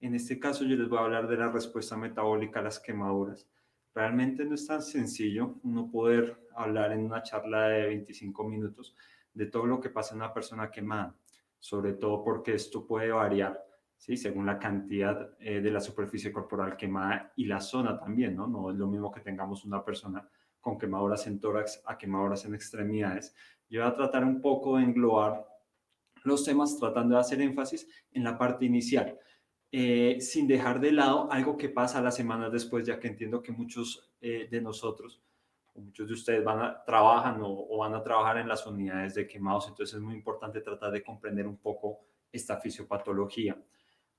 En este caso yo les voy a hablar de la respuesta metabólica a las quemaduras. Realmente no es tan sencillo uno poder hablar en una charla de 25 minutos de todo lo que pasa en una persona quemada, sobre todo porque esto puede variar, ¿sí? Según la cantidad de la superficie corporal quemada y la zona también, ¿no? No es lo mismo que tengamos una persona con quemaduras en tórax a quemaduras en extremidades. Yo voy a tratar un poco de englobar los temas tratando de hacer énfasis en la parte inicial, sin dejar de lado algo que pasa las semanas después, ya que entiendo que muchos de nosotros, o muchos de ustedes trabajan o van a trabajar en las unidades de quemados, entonces es muy importante tratar de comprender un poco esta fisiopatología.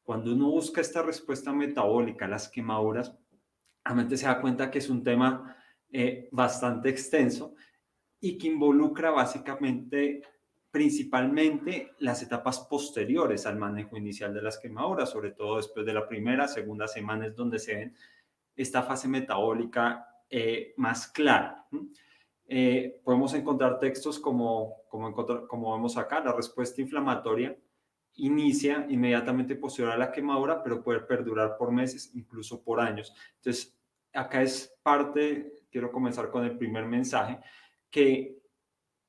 Cuando uno busca esta respuesta metabólica a las quemaduras, realmente se da cuenta que es un tema bastante extenso y que involucra básicamente, principalmente, las etapas posteriores al manejo inicial de las quemaduras, sobre todo después de la primera, segunda semana es donde se ven esta fase metabólica más clara. Podemos encontrar textos como vemos acá, la respuesta inflamatoria inicia inmediatamente posterior a la quemadura, pero puede perdurar por meses, incluso por años. Entonces, acá es parte, quiero comenzar con el primer mensaje, que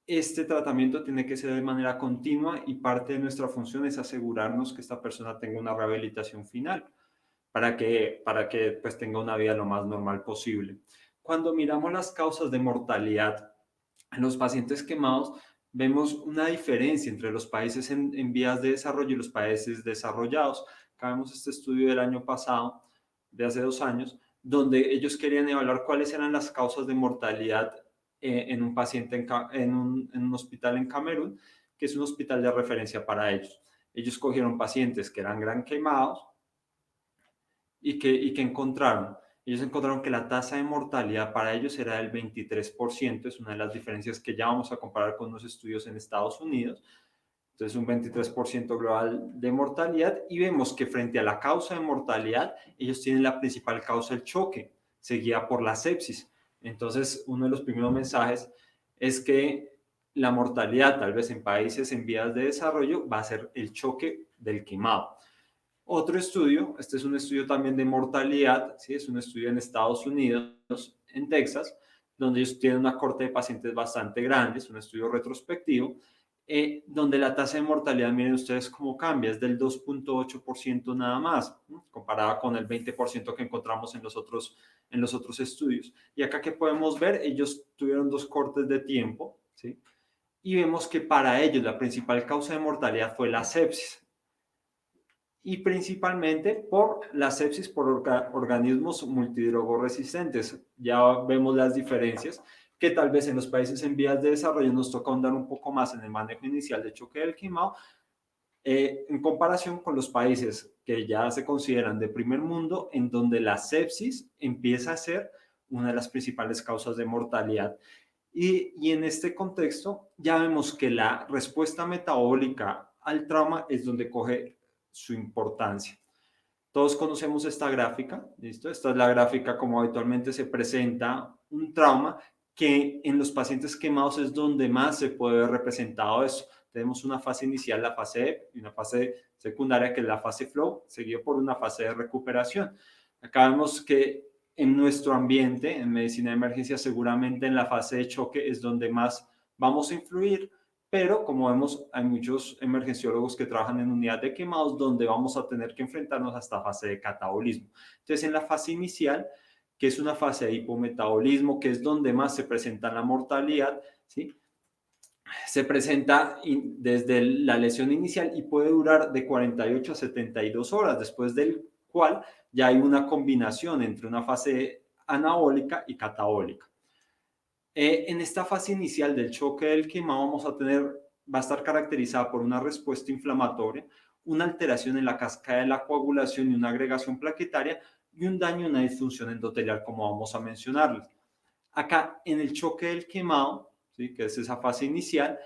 este tratamiento tiene que ser de manera continua y parte de nuestra función es asegurarnos que esta persona tenga una rehabilitación final para que pues, tenga una vida lo más normal posible. Cuando miramos las causas de mortalidad en los pacientes quemados, vemos una diferencia entre los países en vías de desarrollo y los países desarrollados. Acá vemos este estudio del año pasado, de hace 2 años, donde ellos querían evaluar cuáles eran las causas de mortalidad en un paciente en un hospital en Camerún, que es un hospital de referencia para ellos. Ellos cogieron pacientes que eran gran quemados y que encontraron. Ellos encontraron que la tasa de mortalidad para ellos era del 23%, es una de las diferencias que ya vamos a comparar con los estudios en Estados Unidos. Entonces, un 23% global de mortalidad y vemos que frente a la causa de mortalidad, ellos tienen la principal causa el choque, seguida por la sepsis. Entonces, uno de los primeros mensajes es que la mortalidad, tal vez en países en vías de desarrollo, va a ser el choque del quemado. Otro estudio, este es un estudio también de mortalidad, ¿sí? Es un estudio en Estados Unidos, en Texas, donde ellos tienen una corte de pacientes bastante grande, es un estudio retrospectivo, donde la tasa de mortalidad, miren ustedes cómo cambia, es del 2.8% nada más, ¿no? Comparada con el 20% que encontramos en los otros estudios. Y acá que podemos ver, ellos tuvieron 2 cortes de tiempo, ¿sí? Y vemos que para ellos la principal causa de mortalidad fue la sepsis, y principalmente por la sepsis por organismos multidrogoresistentes. Ya vemos las diferencias que tal vez en los países en vías de desarrollo nos toca ahondar un poco más en el manejo inicial de choque del quemado, en comparación con los países que ya se consideran de primer mundo, en donde la sepsis empieza a ser una de las principales causas de mortalidad. Y en este contexto ya vemos que la respuesta metabólica al trauma es donde coge su importancia. Todos conocemos esta gráfica, ¿listo? Esta es la gráfica como habitualmente se presenta un trauma, que en los pacientes quemados es donde más se puede ver representado eso. Tenemos una fase inicial, la fase E, y una fase secundaria que es la fase flow, seguido por una fase de recuperación. Acá vemos que en nuestro ambiente, en medicina de emergencia, seguramente en la fase de choque es donde más vamos a influir, pero como vemos, hay muchos emergenciólogos que trabajan en unidad de quemados donde vamos a tener que enfrentarnos a esta fase de catabolismo. Entonces, en la fase inicial, que es una fase de hipometabolismo, que es donde más se presenta la mortalidad, ¿sí? Se presenta desde la lesión inicial y puede durar de 48 a 72 horas, después del cual ya hay una combinación entre una fase anabólica y catabólica. En esta fase inicial del choque del quemado va a estar caracterizada por una respuesta inflamatoria, una alteración en la cascada de la coagulación y una agregación plaquetaria y un daño, una disfunción endotelial, como vamos a mencionarles. Acá en el choque del quemado, ¿sí? Que es esa fase inicial,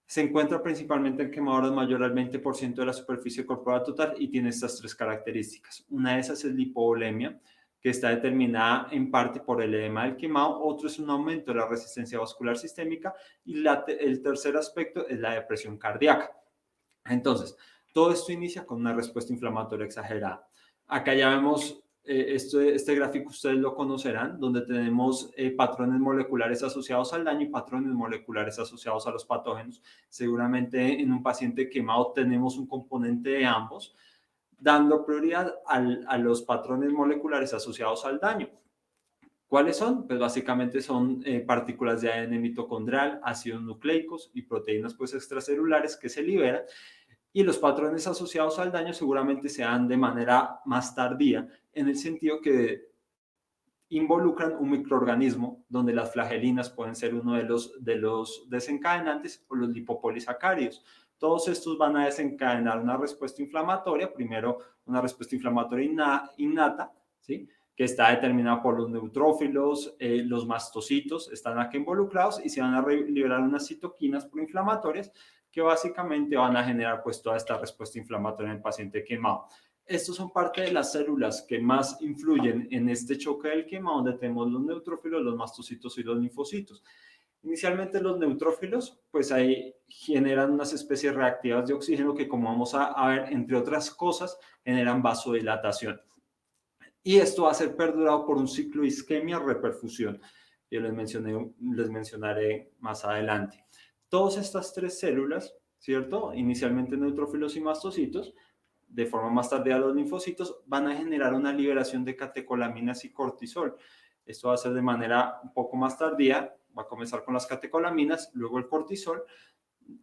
se encuentra principalmente en quemaduras mayor al 20% de la superficie corporal total y tiene estas 3 características. Una de esas es la hipovolemia, que está determinada en parte por el edema del quemado. Otro es un aumento de la resistencia vascular sistémica y el tercer aspecto es la depresión cardíaca. Entonces, Todo esto inicia con una respuesta inflamatoria exagerada. Acá ya vemos, este gráfico ustedes lo conocerán, donde tenemos patrones moleculares asociados al daño y patrones moleculares asociados a los patógenos. Seguramente en un paciente quemado tenemos un componente de ambos, dando prioridad a los patrones moleculares asociados al daño. ¿Cuáles son? Pues básicamente son partículas de ADN mitocondrial, ácidos nucleicos y proteínas pues extracelulares que se liberan, y los patrones asociados al daño seguramente se dan de manera más tardía, en el sentido que involucran un microorganismo donde las flagelinas pueden ser uno de los desencadenantes, o los lipopolisacáridos. Todos estos van a desencadenar una respuesta inflamatoria, primero una respuesta inflamatoria innata, ¿sí?, que está determinada por los neutrófilos, los mastocitos están aquí involucrados y se van a liberar unas citoquinas proinflamatorias que básicamente van a generar pues toda esta respuesta inflamatoria en el paciente quemado. Estos son parte de las células que más influyen en este choque del quemado, donde tenemos los neutrófilos, los mastocitos y los linfocitos. Inicialmente los neutrófilos, pues ahí generan unas especies reactivas de oxígeno que, como vamos a ver, entre otras cosas, generan vasodilatación. Y esto va a ser perdurado por un ciclo de isquemia-reperfusión, que les mencionaré más adelante. Todas estas tres células, ¿cierto? Inicialmente neutrófilos y mastocitos, de forma más tardía los linfocitos, van a generar una liberación de catecolaminas y cortisol. Esto va a ser de manera un poco más tardía, va a comenzar con las catecolaminas, luego el cortisol,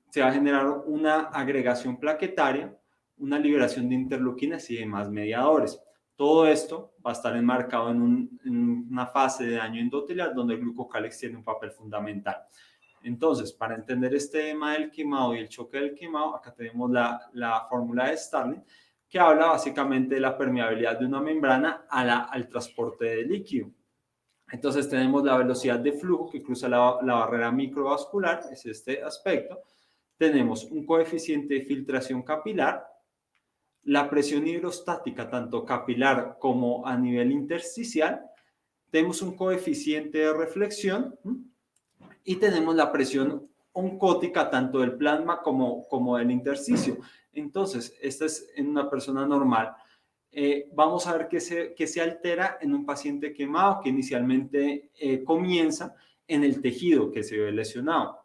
se va a generar una agregación plaquetaria, una liberación de interleuquinas y demás mediadores. Todo esto va a estar enmarcado en una fase de daño endotelial donde el glucocálix tiene un papel fundamental. Entonces, para entender este tema del quemado y el choque del quemado, acá tenemos la fórmula de Starling, que habla básicamente de la permeabilidad de una membrana al transporte de líquido. Entonces, tenemos la velocidad de flujo que cruza la barrera microvascular, es este aspecto. Tenemos un coeficiente de filtración capilar, la presión hidrostática, tanto capilar como a nivel intersticial. Tenemos un coeficiente de reflexión, y tenemos la presión oncótica tanto del plasma como del intersticio. Entonces, esta es en una persona normal. Vamos a ver qué se altera en un paciente quemado, que inicialmente comienza en el tejido que se ve lesionado.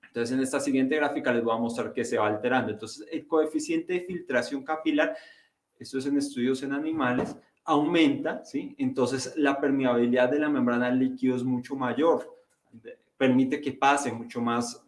Entonces, en esta siguiente gráfica les voy a mostrar que se va alterando. Entonces, el coeficiente de filtración capilar, esto es en estudios en animales, aumenta, ¿sí? Entonces, la permeabilidad de la membrana del líquido es mucho mayor, permite que pase mucho más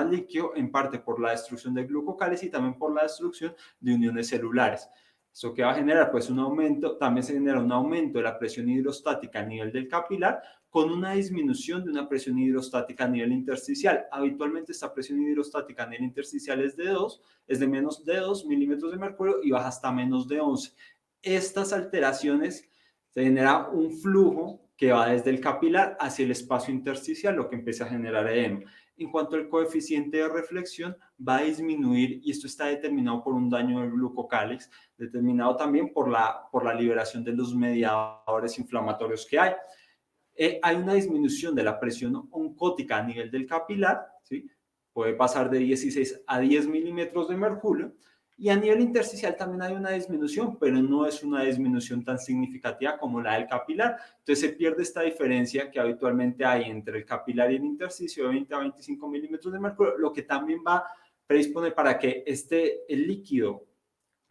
líquido, en parte por la destrucción del glucocálix y también por la destrucción de uniones celulares. ¿Eso qué va a generar? Pues un aumento, también se genera un aumento de la presión hidrostática a nivel del capilar, con una disminución de una presión hidrostática a nivel intersticial. Habitualmente esta presión hidrostática a nivel intersticial es de menos de 2 milímetros de mercurio y baja hasta menos de 11. Estas alteraciones se genera un flujo que va desde el capilar hacia el espacio intersticial, lo que empieza a generar edema. En cuanto al coeficiente de reflexión, va a disminuir, y esto está determinado por un daño del glucocálix, determinado también por la liberación de los mediadores inflamatorios que hay. Hay una disminución de la presión oncótica a nivel del capilar, ¿sí? Puede pasar de 16 a 10 milímetros de mercurio, y a nivel intersticial también hay una disminución, pero no es una disminución tan significativa como la del capilar. Entonces se pierde esta diferencia que habitualmente hay entre el capilar y el intersticio de 20 a 25 milímetros de mercurio, lo que también va a predisponer para que el líquido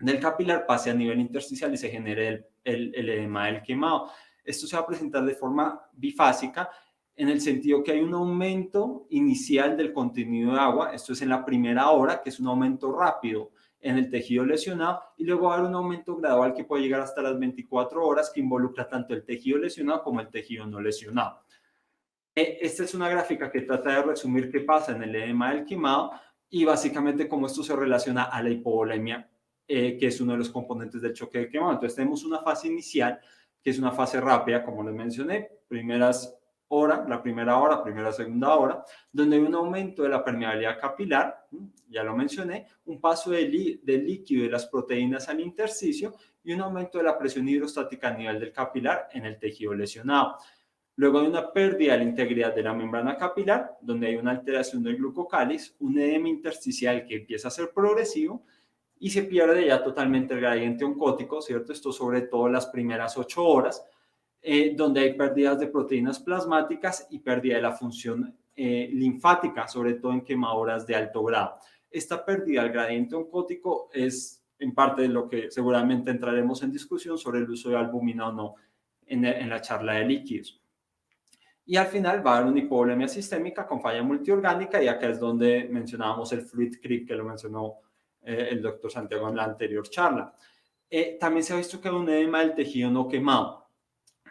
del capilar pase a nivel intersticial y se genere el edema del quemado. Esto se va a presentar de forma bifásica, en el sentido que hay un aumento inicial del contenido de agua, esto es en la primera hora, que es un aumento rápido en el tejido lesionado, y luego va a haber un aumento gradual que puede llegar hasta las 24 horas, que involucra tanto el tejido lesionado como el tejido no lesionado. Esta es una gráfica que trata de resumir qué pasa en el edema del quemado y básicamente cómo esto se relaciona a la hipovolemia, que es uno de los componentes del choque del quemado. Entonces tenemos una fase inicial, que es una fase rápida, como les mencioné, la primera, segunda hora, donde hay un aumento de la permeabilidad capilar, ya lo mencioné, un paso del líquido de las proteínas al intersticio y un aumento de la presión hidrostática a nivel del capilar en el tejido lesionado. Luego hay una pérdida de la integridad de la membrana capilar, donde hay una alteración del glucocálix, un edema intersticial que empieza a ser progresivo, y se pierde ya totalmente el gradiente oncótico, ¿cierto? Esto sobre todo las primeras 8 horas, donde hay pérdidas de proteínas plasmáticas y pérdida de la función linfática, sobre todo en quemaduras de alto grado. Esta pérdida del gradiente oncótico es en parte de lo que seguramente entraremos en discusión sobre el uso de albúmina o no en la charla de líquidos. Y al final va a haber una hipovolemia sistémica con falla multiorgánica, y acá es donde mencionábamos el fluid creep, que lo mencionó el doctor Santiago en la anterior charla. También se ha visto que hay un edema del tejido no quemado.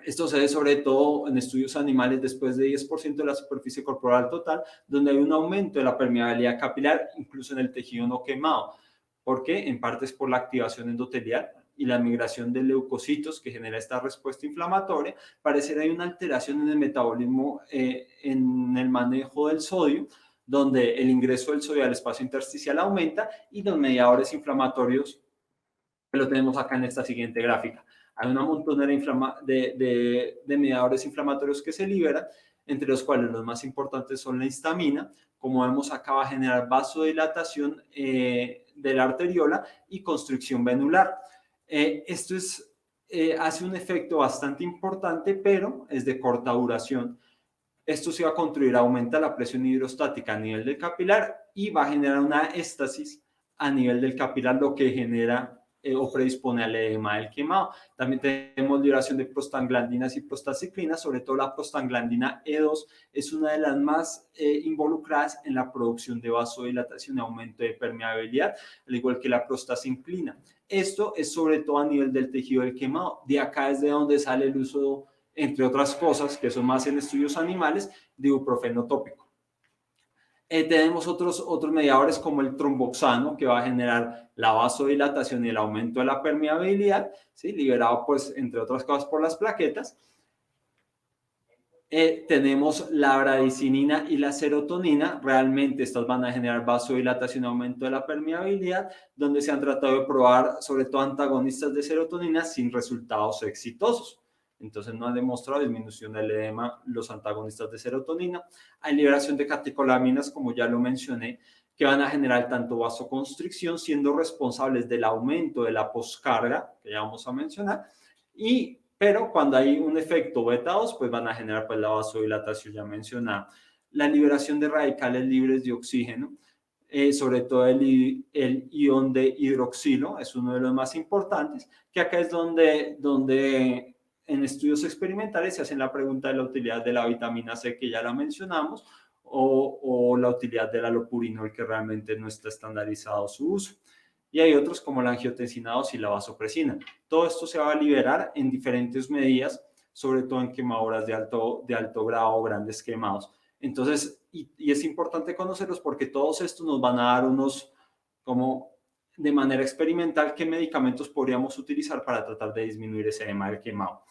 Esto se ve sobre todo en estudios animales después de 10% de la superficie corporal total, donde hay un aumento de la permeabilidad capilar, incluso en el tejido no quemado. ¿Por qué? En parte es por la activación endotelial y la migración de leucocitos que genera esta respuesta inflamatoria. Parece que hay una alteración en el metabolismo, en el manejo del sodio, donde el ingreso del sodio al espacio intersticial aumenta, y los mediadores inflamatorios que lo tenemos acá en esta siguiente gráfica. Hay una montonera de mediadores inflamatorios que se liberan, entre los cuales los más importantes son la histamina. Como vemos acá, va a generar vasodilatación de la arteriola y constricción venular. Esto hace un efecto bastante importante, pero es de corta duración. Esto se va a contribuir a aumentar la presión hidrostática a nivel del capilar y va a generar una éstasis a nivel del capilar, lo que genera o predispone al edema del quemado. También tenemos liberación de prostaglandinas y prostaciclinas, sobre todo la prostaglandina E2 es una de las más involucradas en la producción de vasodilatación y aumento de permeabilidad, al igual que la prostaciclina. Esto es sobre todo a nivel del tejido del quemado. De acá es de donde sale el uso, entre otras cosas, que son más en estudios animales, de ibuprofeno tópico. Tenemos otros mediadores como el tromboxano, que va a generar la vasodilatación y el aumento de la permeabilidad, ¿sí? Liberado, pues, entre otras cosas, por las plaquetas. Tenemos la bradicinina y la serotonina. Realmente estas van a generar vasodilatación y aumento de la permeabilidad, donde se han tratado de probar sobre todo antagonistas de serotonina sin resultados exitosos. Entonces no han demostrado disminución del edema los antagonistas de serotonina. Hay liberación de catecolaminas, como ya lo mencioné, que van a generar tanto vasoconstricción, siendo responsables del aumento de la poscarga, que ya vamos a mencionar, pero cuando hay un efecto beta 2, pues van a generar, pues, la vasodilatación ya mencionada. La liberación de radicales libres de oxígeno, sobre todo el ion de hidroxilo, es uno de los más importantes, que acá es donde en estudios experimentales se hacen la pregunta de la utilidad de la vitamina C, que ya la mencionamos, o la utilidad del alopurinol, que realmente no está estandarizado su uso. Y hay otros como la angiotensina 2 y la vasopresina. Todo esto se va a liberar en diferentes medidas, sobre todo en quemaduras de alto grado o grandes quemados. Entonces, y es importante conocerlos porque todos estos nos van a dar como de manera experimental, qué medicamentos podríamos utilizar para tratar de disminuir ese edema del quemado.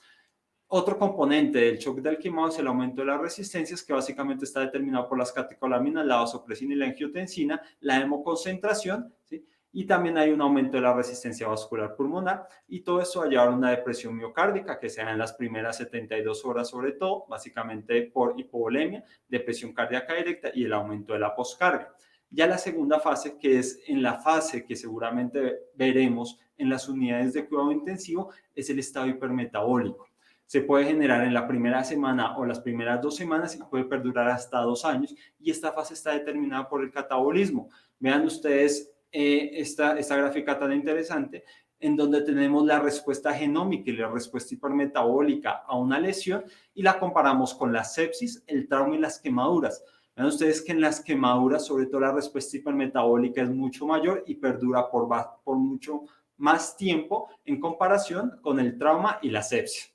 Otro componente del shock del quemado es el aumento de las resistencias, que básicamente está determinado por las catecolaminas, la vasopresina y la angiotensina, la hemoconcentración, ¿sí? Y también hay un aumento de la resistencia vascular pulmonar, y todo esto va a llevar a una depresión miocárdica que se da en las primeras 72 horas, sobre todo, básicamente por hipovolemia, depresión cardíaca directa y el aumento de la poscarga. Ya la segunda fase, que es en la fase que seguramente veremos en las unidades de cuidado intensivo, es el estado hipermetabólico. Se puede generar en la primera semana o las primeras 2 semanas y puede perdurar hasta 2 años, y esta fase está determinada por el catabolismo. Vean ustedes esta gráfica tan interesante, en donde tenemos la respuesta genómica y la respuesta hipermetabólica a una lesión, y la comparamos con la sepsis, el trauma y las quemaduras. Vean ustedes que en las quemaduras, sobre todo, la respuesta hipermetabólica es mucho mayor y perdura por mucho más tiempo en comparación con el trauma y la sepsis.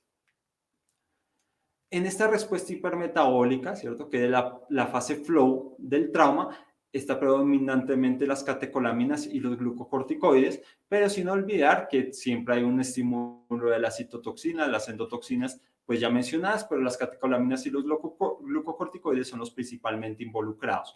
En esta respuesta hipermetabólica, ¿cierto?, que es la fase flow del trauma, está predominantemente las catecolaminas y los glucocorticoides, pero sin olvidar que siempre hay un estímulo de las citotoxinas, las endotoxinas, pues ya mencionadas, pero las catecolaminas y los glucocorticoides son los principalmente involucrados.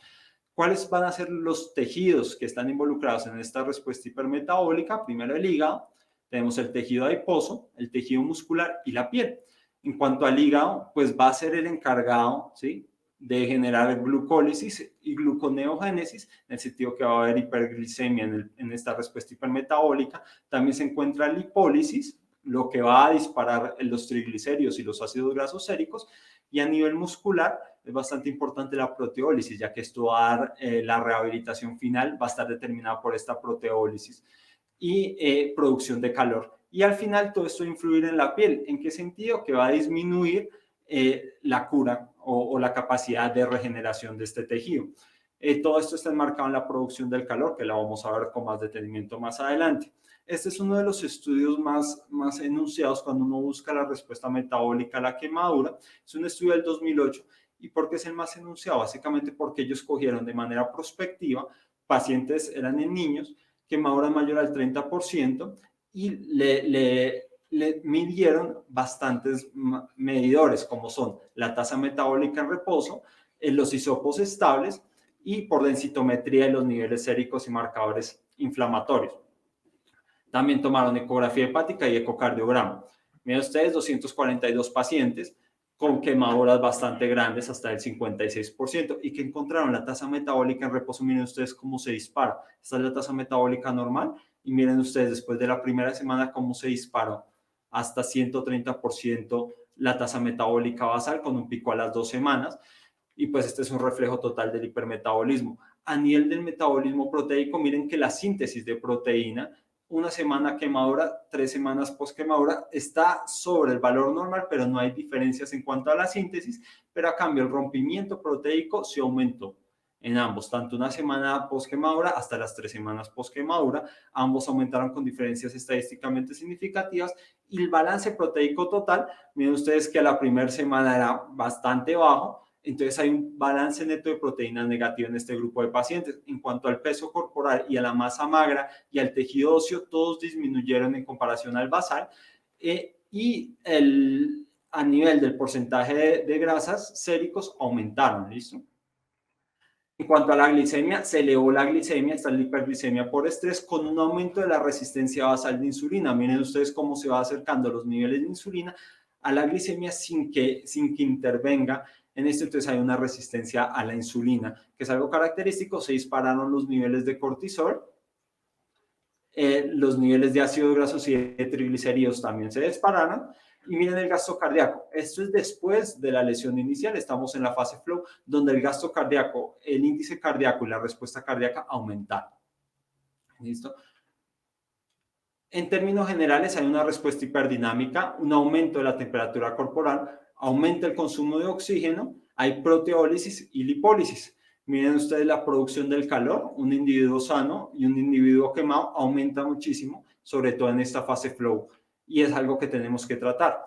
¿Cuáles van a ser los tejidos que están involucrados en esta respuesta hipermetabólica? Primero el hígado, tenemos el tejido adiposo, el tejido muscular y la piel. En cuanto al hígado, pues va a ser el encargado, ¿sí?, de generar glucólisis y gluconeogénesis, en el sentido que va a haber hiperglicemia en esta respuesta hipermetabólica. También se encuentra lipólisis, lo que va a disparar los triglicéridos y los ácidos grasos séricos. Y a nivel muscular es bastante importante la proteólisis, ya que esto va a dar la rehabilitación final, va a estar determinada por esta proteólisis y producción de calor. Y al final todo esto va a influir en la piel. ¿En qué sentido? Que va a disminuir la cura o la capacidad de regeneración de este tejido. Todo esto está enmarcado en la producción del calor, que la vamos a ver con más detenimiento más adelante. Este es uno de los estudios más enunciados cuando uno busca la respuesta metabólica a la quemadura. Es un estudio del 2008. ¿Y por qué es el más enunciado? Básicamente porque ellos cogieron de manera prospectiva pacientes, eran en niños, quemadura mayor al 30%, y le midieron bastantes medidores, como son la tasa metabólica en reposo, los hisopos estables y por densitometría de los niveles séricos y marcadores inflamatorios. También tomaron ecografía hepática y ecocardiograma. Miren ustedes, 242 pacientes con quemaduras bastante grandes, hasta el 56%, y que encontraron la tasa metabólica en reposo. Miren ustedes cómo se dispara. Esta es la tasa metabólica normal, y miren ustedes después de la primera semana cómo se disparó hasta 130% la tasa metabólica basal, con un pico a las 2 semanas. Y pues este es un reflejo total del hipermetabolismo. A nivel del metabolismo proteico, miren que la síntesis de proteína, una semana quemadura, 3 semanas post quemadura, está sobre el valor normal, pero no hay diferencias en cuanto a la síntesis. Pero a cambio el rompimiento proteico se aumentó en ambos, tanto una semana post quemadura hasta las 3 semanas post quemadura. Ambos aumentaron con diferencias estadísticamente significativas. Y el balance proteico total, miren ustedes que a la primera semana era bastante bajo. Entonces hay un balance neto de proteínas negativo en este grupo de pacientes. En cuanto al peso corporal y a la masa magra y al tejido óseo, todos disminuyeron en comparación al basal. Y a nivel del porcentaje de grasas séricos aumentaron, ¿listo? En cuanto a la glicemia, se elevó la glicemia, está la hiperglicemia por estrés, con un aumento de la resistencia basal de insulina. Miren ustedes cómo se va acercando los niveles de insulina a la glicemia sin que intervenga en esto. Entonces hay una resistencia a la insulina, que es algo característico. Se dispararon los niveles de cortisol, los niveles de ácidos grasos y de triglicéridos también se dispararon. Y miren el gasto cardíaco. Esto es después de la lesión inicial. Estamos en la fase flow, donde el gasto cardíaco, el índice cardíaco y la respuesta cardíaca aumentaron. ¿Listo? En términos generales, hay una respuesta hiperdinamica, un aumento de la temperatura corporal, aumenta el consumo de oxígeno, hay proteólisis y lipólisis. Miren ustedes la producción del calor. Un individuo sano y un individuo quemado aumenta muchísimo, sobre todo en esta fase flow, y es algo que tenemos que tratar.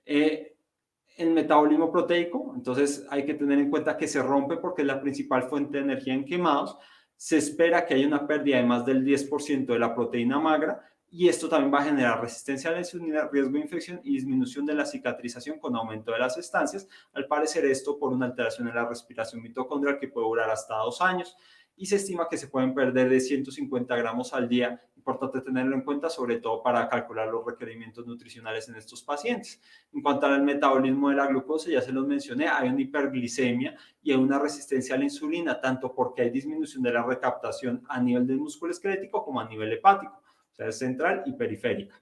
El metabolismo proteico, entonces hay que tener en cuenta que se rompe porque es la principal fuente de energía en quemados. Se espera que haya una pérdida de más del 10% de la proteína magra, y esto también va a generar resistencia a la insulina, riesgo de infección y disminución de la cicatrización con aumento de las estancias. Al parecer esto por una alteración en la respiración mitocondrial que puede durar hasta 2 años, y se estima que se pueden perder de 150 gramos al día. Importante tenerlo en cuenta, sobre todo para calcular los requerimientos nutricionales en estos pacientes. En cuanto al metabolismo de la glucosa, ya se los mencioné, hay una hiperglicemia y hay una resistencia a la insulina, tanto porque hay disminución de la recaptación a nivel del músculo esquelético como a nivel hepático, o sea, es central y periférica.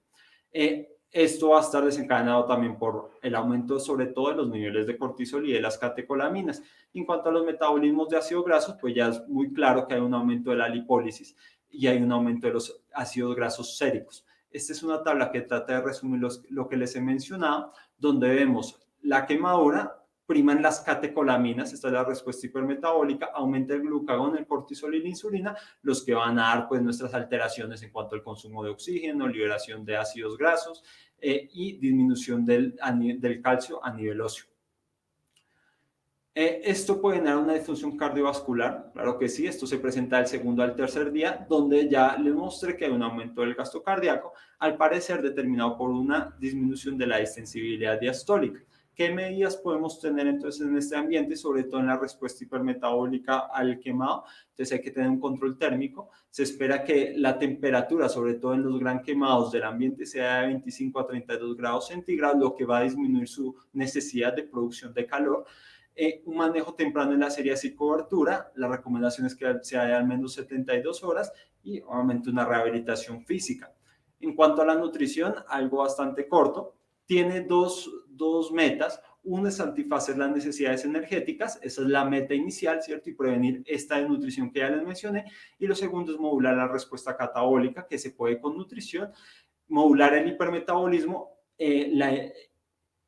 Esto va a estar desencadenado también por el aumento, sobre todo, de los niveles de cortisol y de las catecolaminas. En cuanto a los metabolismos de ácidos grasos, pues ya es muy claro que hay un aumento de la lipólisis y hay un aumento de los ácidos grasos séricos. Esta es una tabla que trata de resumir lo que les he mencionado, donde vemos la quemadura, priman las catecolaminas, esta es la respuesta hipermetabólica, aumenta el glucagón, el cortisol y la insulina, los que van a dar pues nuestras alteraciones en cuanto al consumo de oxígeno, liberación de ácidos grasos y disminución del calcio a nivel óseo. Esto puede generar una disfunción cardiovascular, claro que sí. Esto se presenta del segundo al tercer día, donde ya les mostré que hay un aumento del gasto cardíaco, al parecer determinado por una disminución de la distensibilidad diastólica. ¿Qué medidas podemos tener entonces en este ambiente, sobre todo en la respuesta hipermetabólica al quemado? Entonces hay que tener un control térmico. Se espera que la temperatura, sobre todo en los gran quemados del ambiente, sea de 25 a 32 grados centígrados, lo que va a disminuir su necesidad de producción de calor. un manejo temprano en la serie y cobertura. La recomendación es que sea de al menos 72 horas y obviamente una rehabilitación física. En cuanto a la nutrición, algo bastante corto, tiene dos metas. Una es satisfacer las necesidades energéticas, esa es la meta inicial, ¿cierto? Y prevenir esta desnutrición que ya les mencioné. Y lo segundo es modular la respuesta catabólica, que se puede con nutrición, modular el hipermetabolismo,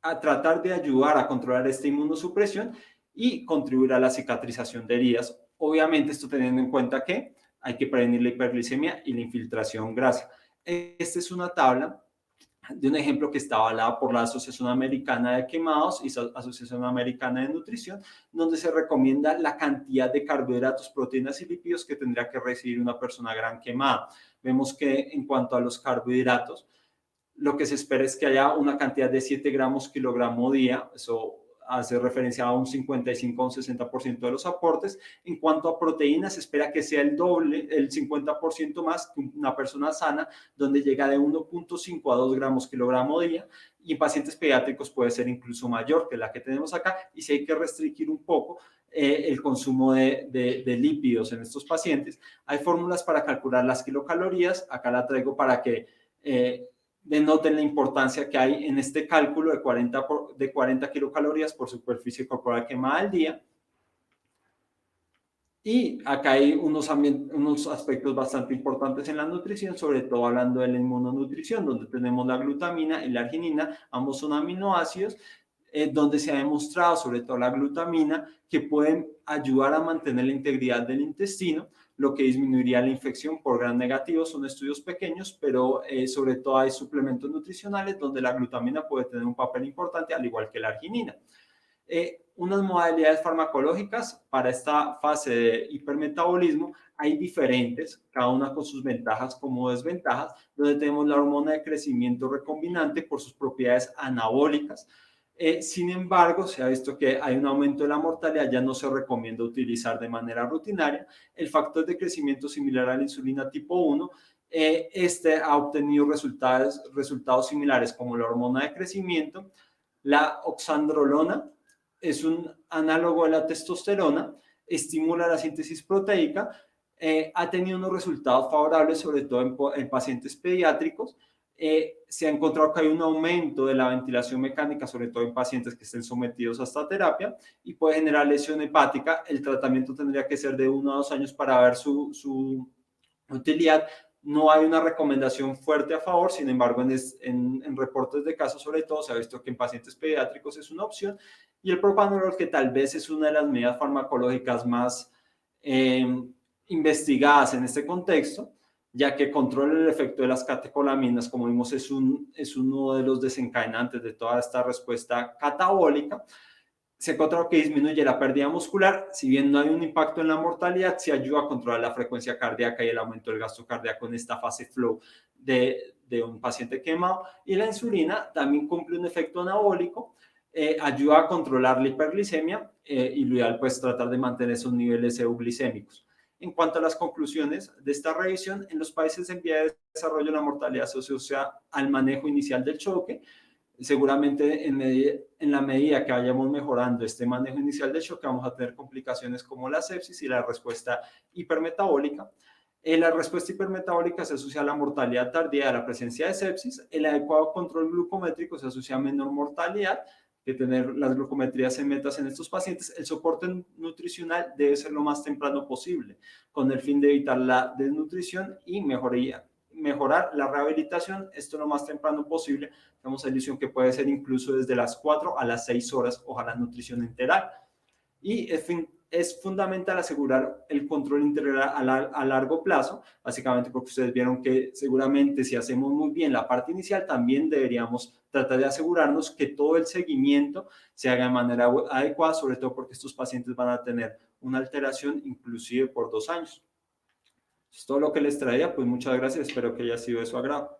a tratar de ayudar a controlar esta inmunosupresión y contribuir a la cicatrización de heridas. Obviamente esto teniendo en cuenta que hay que prevenir la hiperglicemia y la infiltración grasa. Esta es una tabla de un ejemplo que está avalada por la Asociación Americana de Quemados y Asociación Americana de Nutrición, donde se recomienda la cantidad de carbohidratos, proteínas y lípidos que tendría que recibir una persona gran quemada. Vemos que en cuanto a los carbohidratos, lo que se espera es que haya una cantidad de 7 gramos kilogramo día, eso hace referencia a un 55 o un 60% de los aportes. En cuanto a proteínas, se espera que sea el doble, el 50% más que una persona sana, donde llega de 1.5 a 2 gramos kilogramo día, y en pacientes pediátricos puede ser incluso mayor que la que tenemos acá, y si hay que restringir un poco el consumo de lípidos en estos pacientes. Hay fórmulas para calcular las kilocalorías, acá la traigo para que denoten la importancia que hay en este cálculo de 40 kilocalorías por superficie corporal quemada al día. Y acá hay unos aspectos bastante importantes en la nutrición, sobre todo hablando de la inmunonutrición, donde tenemos la glutamina y la arginina, ambos son aminoácidos, donde se ha demostrado, sobre todo la glutamina, que pueden ayudar a mantener la integridad del intestino, lo que disminuiría la infección por gram negativo. Son estudios pequeños, pero sobre todo hay suplementos nutricionales donde la glutamina puede tener un papel importante, al igual que la arginina. Unas modalidades farmacológicas para esta fase de hipermetabolismo hay diferentes, cada una con sus ventajas como desventajas, donde tenemos la hormona de crecimiento recombinante por sus propiedades anabólicas. Sin embargo, se ha visto que hay un aumento de la mortalidad, ya no se recomienda utilizar de manera rutinaria. El factor de crecimiento similar a la insulina tipo 1, este ha obtenido resultados similares como la hormona de crecimiento. La oxandrolona es un análogo de la testosterona, estimula la síntesis proteica, ha tenido unos resultados favorables, sobre todo en pacientes pediátricos. Se ha encontrado que hay un aumento de la ventilación mecánica, sobre todo en pacientes que estén sometidos a esta terapia, y puede generar lesión hepática. El tratamiento tendría que ser de 1 a 2 años para ver su utilidad. No hay una recomendación fuerte a favor, sin embargo, en reportes de casos, sobre todo, se ha visto que en pacientes pediátricos es una opción. Y el propanolol, que tal vez es una de las medidas farmacológicas más investigadas en este contexto, ya que controla el efecto de las catecolaminas, como vimos, es uno de los desencadenantes de toda esta respuesta catabólica. Se encontró que disminuye la pérdida muscular, si bien no hay un impacto en la mortalidad, sí ayuda a controlar la frecuencia cardíaca y el aumento del gasto cardíaco en esta fase flow de un paciente quemado. Y la insulina también cumple un efecto anabólico, ayuda a controlar la hiperglicemia y lo ideal pues tratar de mantener esos niveles euglicémicos. En cuanto a las conclusiones de esta revisión, en los países en vía de desarrollo la mortalidad se asocia al manejo inicial del choque. Seguramente en la medida que vayamos mejorando este manejo inicial de choque, vamos a tener complicaciones como la sepsis y la respuesta hipermetabólica. La respuesta hipermetabólica se asocia a la mortalidad tardía de la presencia de sepsis. El adecuado control glucométrico se asocia a menor mortalidad, que tener las glucometrías en metas en estos pacientes. El soporte nutricional debe ser lo más temprano posible, con el fin de evitar la desnutrición y mejorar la rehabilitación, esto lo más temprano posible. Tenemos ilusión que puede ser incluso desde las 4 a las 6 horas, ojalá nutrición enteral. Y es fundamental asegurar el control integral a largo plazo, básicamente porque ustedes vieron que seguramente si hacemos muy bien la parte inicial, también deberíamos tratar de asegurarnos que todo el seguimiento se haga de manera adecuada, sobre todo porque estos pacientes van a tener una alteración inclusive por 2 años. Es todo lo que les traía, pues muchas gracias, espero que haya sido de su agrado.